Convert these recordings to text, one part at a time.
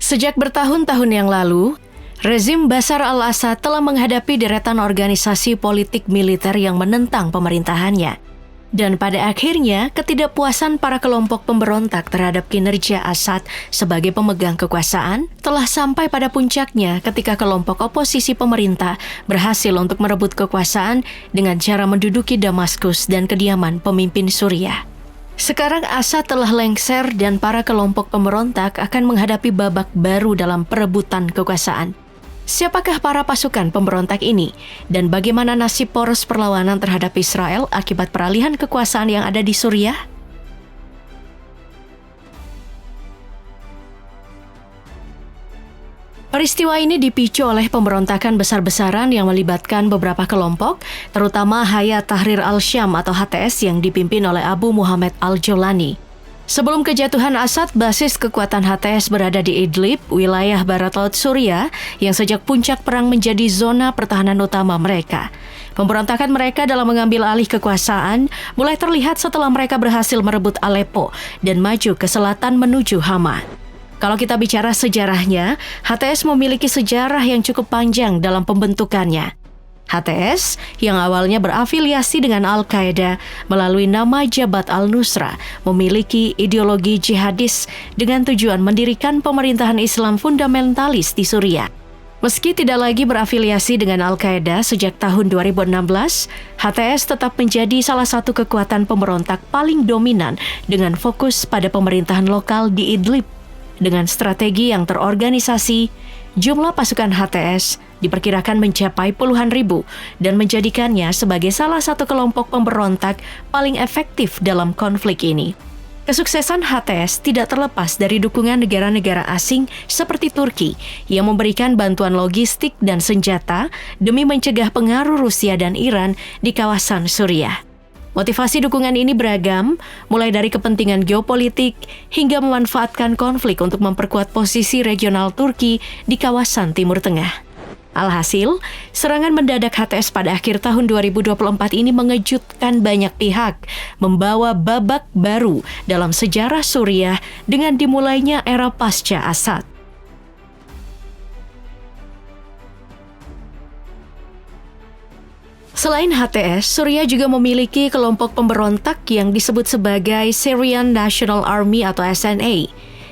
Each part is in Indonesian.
Sejak bertahun-tahun yang lalu, rezim Bashar al-Assad telah menghadapi deretan organisasi politik militer yang menentang pemerintahannya. Dan pada akhirnya, ketidakpuasan para kelompok pemberontak terhadap kinerja Assad sebagai pemegang kekuasaan telah sampai pada puncaknya ketika kelompok oposisi pemerintah berhasil untuk merebut kekuasaan dengan cara menduduki Damaskus dan kediaman pemimpin Suriah. Sekarang Assad telah lengser dan para kelompok pemberontak akan menghadapi babak baru dalam perebutan kekuasaan. Siapakah para pasukan pemberontak ini? Dan bagaimana nasib poros perlawanan terhadap Israel akibat peralihan kekuasaan yang ada di Suriah? Peristiwa ini dipicu oleh pemberontakan besar-besaran yang melibatkan beberapa kelompok, terutama Hayat Tahrir al-Syam atau HTS yang dipimpin oleh Abu Muhammad al-Jolani. Sebelum kejatuhan Assad, basis kekuatan HTS berada di Idlib, wilayah barat laut Suriah, yang sejak puncak perang menjadi zona pertahanan utama mereka. Pemberontakan mereka dalam mengambil alih kekuasaan mulai terlihat setelah mereka berhasil merebut Aleppo dan maju ke selatan menuju Hama. Kalau kita bicara sejarahnya, HTS memiliki sejarah yang cukup panjang dalam pembentukannya. HTS yang awalnya berafiliasi dengan Al-Qaeda melalui nama Jabhat al-Nusra memiliki ideologi jihadis dengan tujuan mendirikan pemerintahan Islam fundamentalis di Suriah. Meski tidak lagi berafiliasi dengan Al-Qaeda sejak tahun 2016, HTS tetap menjadi salah satu kekuatan pemberontak paling dominan dengan fokus pada pemerintahan lokal di Idlib. Dengan strategi yang terorganisasi, jumlah pasukan HTS diperkirakan mencapai puluhan ribu dan menjadikannya sebagai salah satu kelompok pemberontak paling efektif dalam konflik ini. Kesuksesan HTS tidak terlepas dari dukungan negara-negara asing seperti Turki yang memberikan bantuan logistik dan senjata demi mencegah pengaruh Rusia dan Iran di kawasan Suriah. Motivasi dukungan ini beragam, mulai dari kepentingan geopolitik hingga memanfaatkan konflik untuk memperkuat posisi regional Turki di kawasan Timur Tengah. Alhasil, serangan mendadak HTS pada akhir tahun 2024 ini mengejutkan banyak pihak, membawa babak baru dalam sejarah Suriah dengan dimulainya era pasca Assad. Selain HTS, Suriah juga memiliki kelompok pemberontak yang disebut sebagai Syrian National Army atau SNA.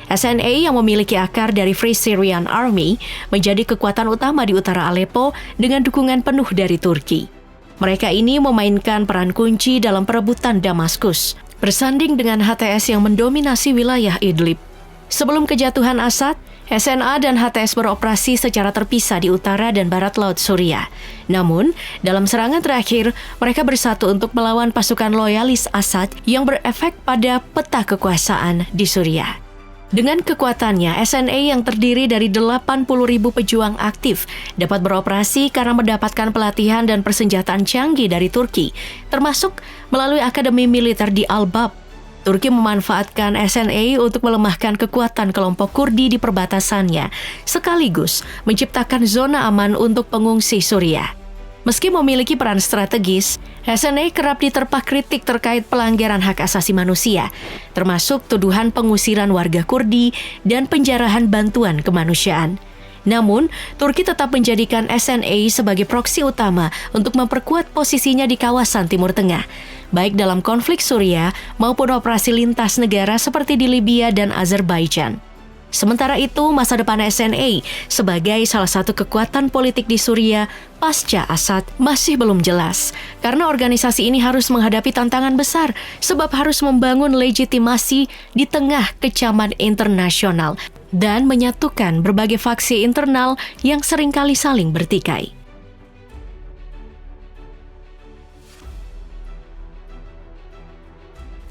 SNA yang memiliki akar dari Free Syrian Army menjadi kekuatan utama di utara Aleppo dengan dukungan penuh dari Turki. Mereka ini memainkan peran kunci dalam perebutan Damaskus, bersanding dengan HTS yang mendominasi wilayah Idlib. Sebelum kejatuhan Assad, SNA dan HTS beroperasi secara terpisah di utara dan barat laut Suriah. Namun, dalam serangan terakhir, mereka bersatu untuk melawan pasukan loyalis Assad yang berefek pada peta kekuasaan di Suriah. Dengan kekuatannya, SNA yang terdiri dari 80.000 pejuang aktif dapat beroperasi karena mendapatkan pelatihan dan persenjataan canggih dari Turki, termasuk melalui akademi militer di Al-Bab. Turki memanfaatkan SNA untuk melemahkan kekuatan kelompok Kurdi di perbatasannya, sekaligus menciptakan zona aman untuk pengungsi Suriah. Meski memiliki peran strategis, SNA kerap diterpa kritik terkait pelanggaran hak asasi manusia, termasuk tuduhan pengusiran warga Kurdi dan penjarahan bantuan kemanusiaan. Namun, Turki tetap menjadikan SNA sebagai proksi utama untuk memperkuat posisinya di kawasan Timur Tengah, baik dalam konflik Suriah maupun operasi lintas negara seperti di Libya dan Azerbaijan. Sementara itu, masa depan SNA sebagai salah satu kekuatan politik di Suriah pasca Assad masih belum jelas, karena organisasi ini harus menghadapi tantangan besar sebab harus membangun legitimasi di tengah kecaman internasional dan menyatukan berbagai faksi internal yang seringkali saling bertikai.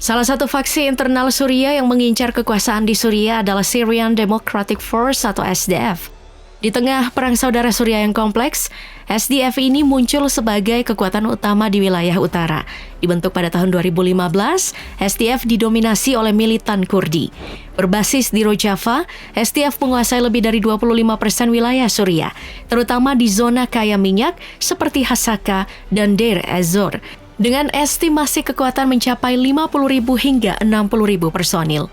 Salah satu faksi internal Suriah yang mengincar kekuasaan di Suriah adalah Syrian Democratic Force atau SDF. Di tengah perang saudara Suriah yang kompleks, SDF ini muncul sebagai kekuatan utama di wilayah utara. Dibentuk pada tahun 2015, SDF didominasi oleh militan Kurdi. Berbasis di Rojava, SDF menguasai lebih dari 25% wilayah Suriah, terutama di zona kaya minyak seperti Hasaka dan Deir ez-Zor, dengan estimasi kekuatan mencapai 50.000 hingga 60.000 personil.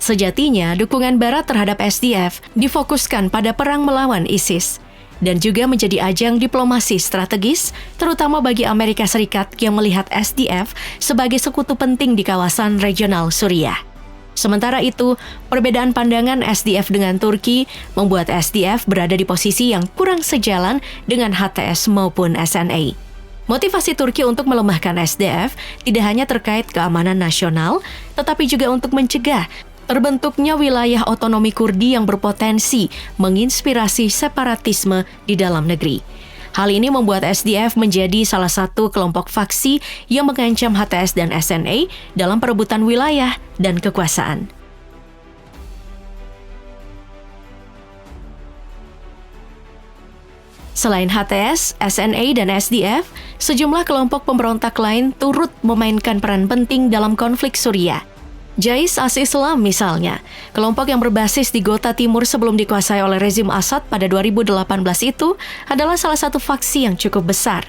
Sejatinya, dukungan Barat terhadap SDF difokuskan pada perang melawan ISIS dan juga menjadi ajang diplomasi strategis, terutama bagi Amerika Serikat yang melihat SDF sebagai sekutu penting di kawasan regional Suriah. Sementara itu, perbedaan pandangan SDF dengan Turki membuat SDF berada di posisi yang kurang sejalan dengan HTS maupun SNA. Motivasi Turki untuk melemahkan SDF tidak hanya terkait keamanan nasional, tetapi juga untuk mencegah terbentuknya wilayah otonomi Kurdi yang berpotensi menginspirasi separatisme di dalam negeri. Hal ini membuat SDF menjadi salah satu kelompok faksi yang mengancam HTS dan SNA dalam perebutan wilayah dan kekuasaan. Selain HTS, SNA, dan SDF, sejumlah kelompok pemberontak lain turut memainkan peran penting dalam konflik Suriah. Jais As-Islam misalnya, kelompok yang berbasis di Ghouta Timur sebelum dikuasai oleh rezim Assad pada 2018 itu adalah salah satu faksi yang cukup besar.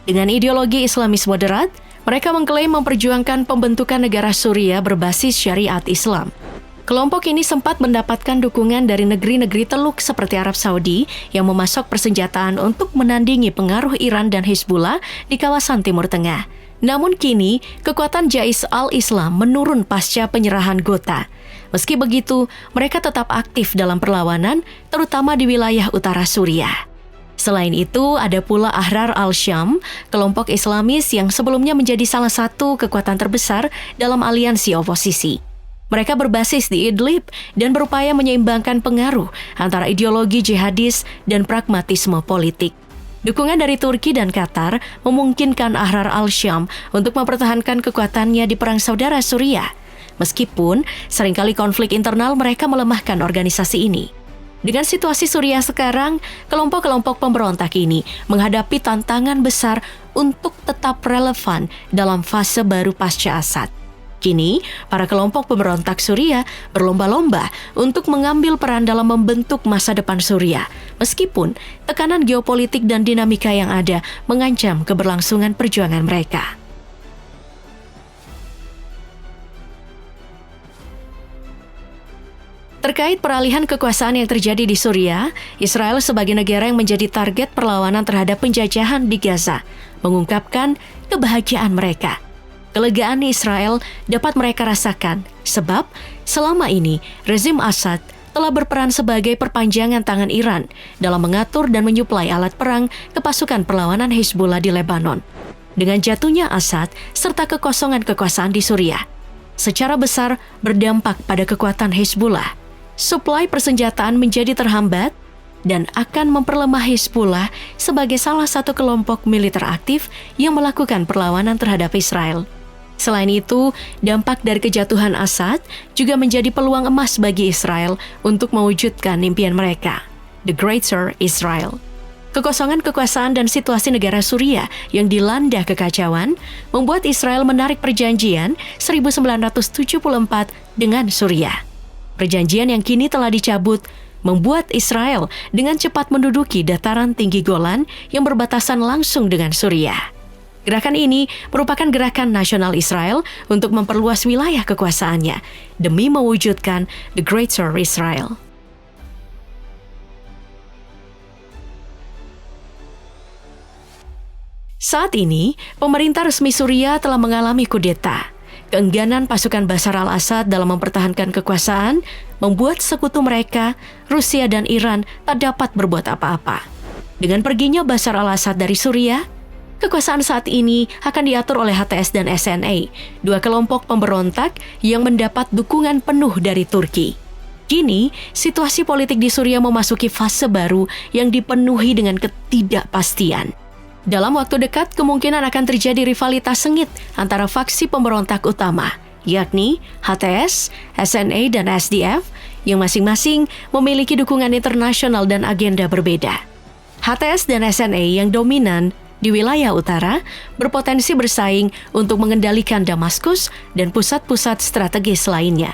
Dengan ideologi Islamis moderat, mereka mengklaim memperjuangkan pembentukan negara Suriah berbasis syariat Islam. Kelompok ini sempat mendapatkan dukungan dari negeri-negeri Teluk seperti Arab Saudi yang memasok persenjataan untuk menandingi pengaruh Iran dan Hizbullah di kawasan Timur Tengah. Namun kini, kekuatan Jais al-Islam menurun pasca penyerahan Ghouta. Meski begitu, mereka tetap aktif dalam perlawanan, terutama di wilayah utara Suriah. Selain itu, ada pula Ahrar al-Syam, kelompok Islamis yang sebelumnya menjadi salah satu kekuatan terbesar dalam aliansi oposisi. Mereka berbasis di Idlib dan berupaya menyeimbangkan pengaruh antara ideologi jihadis dan pragmatisme politik. Dukungan dari Turki dan Qatar memungkinkan Ahrar al-Syam untuk mempertahankan kekuatannya di Perang Saudara Suriah. Meskipun seringkali konflik internal mereka melemahkan organisasi ini. Dengan situasi Suriah sekarang, kelompok-kelompok pemberontak ini menghadapi tantangan besar untuk tetap relevan dalam fase baru pasca Assad. Kini, para kelompok pemberontak Suriah berlomba-lomba untuk mengambil peran dalam membentuk masa depan Suriah, meskipun tekanan geopolitik dan dinamika yang ada mengancam keberlangsungan perjuangan mereka. Terkait peralihan kekuasaan yang terjadi di Suriah, Israel sebagai negara yang menjadi target perlawanan terhadap penjajahan di Gaza, mengungkapkan kebahagiaan mereka. Kelegaan Israel dapat mereka rasakan, sebab selama ini rezim Assad telah berperan sebagai perpanjangan tangan Iran dalam mengatur dan menyuplai alat perang ke pasukan perlawanan Hizbullah di Lebanon. Dengan jatuhnya Assad serta kekosongan kekuasaan di Suriah, secara besar berdampak pada kekuatan Hizbullah. Suplai persenjataan menjadi terhambat dan akan memperlemah Hizbullah sebagai salah satu kelompok militer aktif yang melakukan perlawanan terhadap Israel. Selain itu, dampak dari kejatuhan Assad juga menjadi peluang emas bagi Israel untuk mewujudkan impian mereka, The Greater Israel. Kekosongan kekuasaan dan situasi negara Suriah yang dilanda kekacauan membuat Israel menarik perjanjian 1974 dengan Suriah. Perjanjian yang kini telah dicabut membuat Israel dengan cepat menduduki dataran tinggi Golan yang berbatasan langsung dengan Suriah. Gerakan ini merupakan gerakan nasional Israel untuk memperluas wilayah kekuasaannya demi mewujudkan The Greater Israel. Saat ini, pemerintah resmi Suriah telah mengalami kudeta. Keengganan pasukan Bashar al-Assad dalam mempertahankan kekuasaan membuat sekutu mereka, Rusia dan Iran, tak dapat berbuat apa-apa. Dengan perginya Bashar al-Assad dari Suriah, kekuasaan saat ini akan diatur oleh HTS dan SNA, dua kelompok pemberontak yang mendapat dukungan penuh dari Turki. Kini, situasi politik di Suriah memasuki fase baru yang dipenuhi dengan ketidakpastian. Dalam waktu dekat, kemungkinan akan terjadi rivalitas sengit antara faksi pemberontak utama, yakni HTS, SNA, dan SDF, yang masing-masing memiliki dukungan internasional dan agenda berbeda. HTS dan SNA yang dominan di wilayah utara berpotensi bersaing untuk mengendalikan Damaskus dan pusat-pusat strategis lainnya.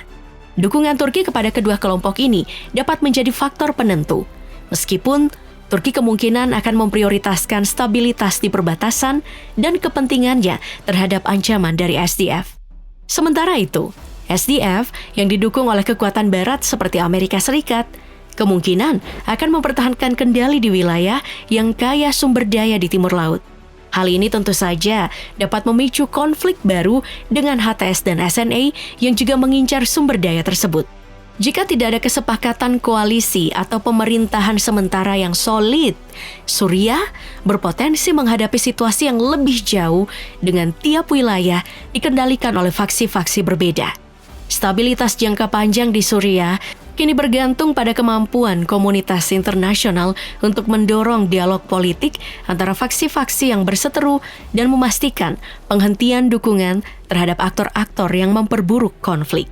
Dukungan Turki kepada kedua kelompok ini dapat menjadi faktor penentu, meskipun Turki kemungkinan akan memprioritaskan stabilitas di perbatasan dan kepentingannya terhadap ancaman dari SDF. Sementara itu, SDF yang didukung oleh kekuatan barat seperti Amerika Serikat kemungkinan akan mempertahankan kendali di wilayah yang kaya sumber daya di timur laut. Hal ini tentu saja dapat memicu konflik baru dengan HTS dan SNA yang juga mengincar sumber daya tersebut. Jika tidak ada kesepakatan koalisi atau pemerintahan sementara yang solid, Suriah berpotensi menghadapi situasi yang lebih jauh dengan tiap wilayah dikendalikan oleh faksi-faksi berbeda. Stabilitas jangka panjang di Suriah kini bergantung pada kemampuan komunitas internasional untuk mendorong dialog politik antara faksi-faksi yang berseteru dan memastikan penghentian dukungan terhadap aktor-aktor yang memperburuk konflik.